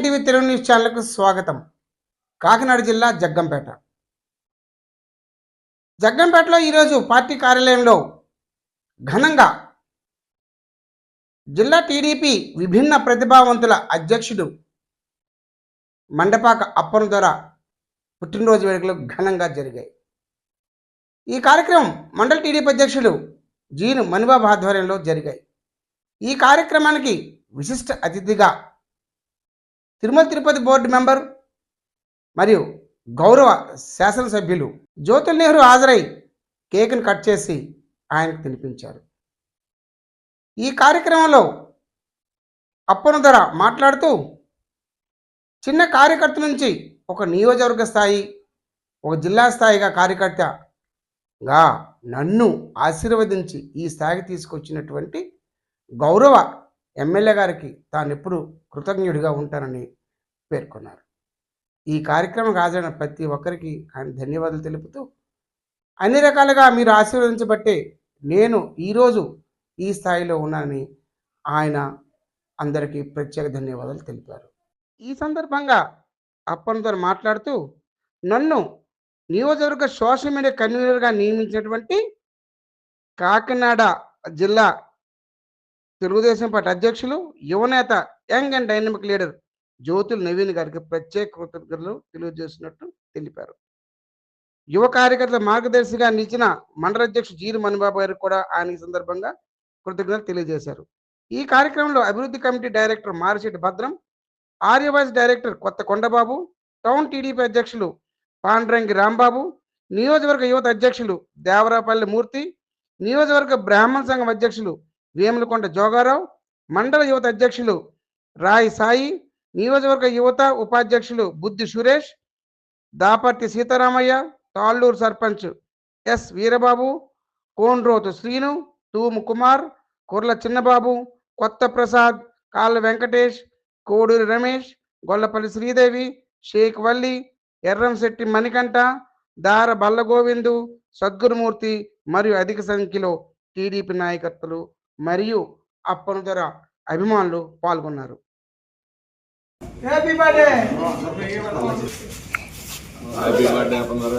NTV Telugu news ఛానల్కు స్వాగతం. కాకినాడ జిల్లా జగ్గంపేటలో ఈరోజు పార్టీ కార్యాలయంలో ఘనంగా జిల్లా టీడీపీ విభిన్న ప్రతిభావంతుల అధ్యక్షుడు మండపాక అప్పన్ ద్వారా పుట్టినరోజు వేడుకలు ఘనంగా జరిగాయి. ఈ కార్యక్రమం మండల టీడీపీ అధ్యక్షుడు జీను మణిబాబు ఆధ్వర్యంలో జరిగాయి. ఈ కార్యక్రమానికి విశిష్ట అతిథిగా తిరుమల తిరుపతి బోర్డు మెంబర్ మరియు గౌరవ శాసనసభ్యులు జ్యోతుల్ నెహ్రూ హాజరై కేక్ను కట్ చేసి ఆయనకు తినిపించారు. ఈ కార్యక్రమంలో అప్పన ధర మాట్లాడుతూ చిన్న కార్యకర్త నుంచి ఒక నియోజకవర్గ స్థాయి, ఒక జిల్లా స్థాయిగా కార్యకర్తగా నన్ను ఆశీర్వదించి ఈ స్థాయికి తీసుకొచ్చినటువంటి గౌరవ ఎమ్మెల్యే గారికి తాను ఎప్పుడు కృతజ్ఞుడిగా ఉంటానని పేర్కొన్నారు. ఈ కార్యక్రమం హాజరైన ప్రతి ఒక్కరికి ఆయన ధన్యవాదాలు తెలుపుతూ అన్ని రకాలుగా మీరు ఆశీర్వదించబట్టే నేను ఈరోజు ఈ స్థాయిలో ఉన్నానని ఆయన అందరికీ ప్రత్యేక ధన్యవాదాలు తెలిపారు. ఈ సందర్భంగా అప్పందరూ మాట్లాడుతూ నన్ను నియోజకవర్గ సోషల్ మీడియా కన్వీనర్గా నియమించినటువంటి కాకినాడ జిల్లా తెలుగుదేశం పార్టీ అధ్యక్షులు యువనేత young and dynamic leader Jyothula Naveen గారికి ప్రత్యేక కృతజ్ఞతలు తెలియజేస్తున్నట్టు తెలిపారు. యువ కార్యకర్తల మార్గదర్శిగా నిలిచిన మండల అధ్యక్షుడు జీను మణిబాబు గారికి కూడా ఆయన ఈ సందర్భంగా కృతజ్ఞతలు తెలియజేశారు. ఈ కార్యక్రమంలో అభివృద్ధి కమిటీ డైరెక్టర్ మారిశెట్టి భద్రం, ఆర్యవాయిస్ డైరెక్టర్ కొత్త కొండబాబు, టౌన్ టీడీపీ అధ్యక్షులు పాండ్రంగి రాంబాబు, నియోజకవర్గ యువత అధ్యక్షులు దేవరాపల్లి మూర్తి, నియోజకవర్గ బ్రాహ్మణ సంఘం అధ్యక్షులు వేములకొండ జోగారావు, మండల యువత అధ్యక్షులు రాయి సాయి, నియోజకవర్గ యువత ఉపాధ్యక్షులు బుద్ధి సురేష్, దాపర్తి సీతారామయ్య, తాళ్ళూరు సర్పంచ్ ఎస్ వీరబాబు, కోన్రోతు శ్రీను, తూము కుమార్, కుర్ల చిన్నబాబు, కొత్త ప్రసాద్, కాళ్ళ వెంకటేష్, కోడూరి రమేష్, గొల్లపల్లి శ్రీదేవి, షేక్ వల్లి, ఎర్రంశెట్టి మణికంఠ, దార బల్లగోవిందు, సద్గురుమూర్తి మరియు అధిక సంఖ్యలో టీడీపీ నాయకత్వలు మరియు అప్పన ధర అభిమానులు పాల్గొన్నారు. Happy birthday. హ్యాపీ బర్త్డే అప్పన ధర.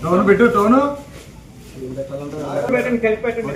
టోను పెట్టు, టోను పెట్టండి, కలిపి పెట్టండి.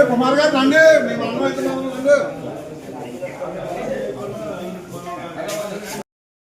కుమార్ గారు రండి, మేము అన్నం అవుతున్నాము.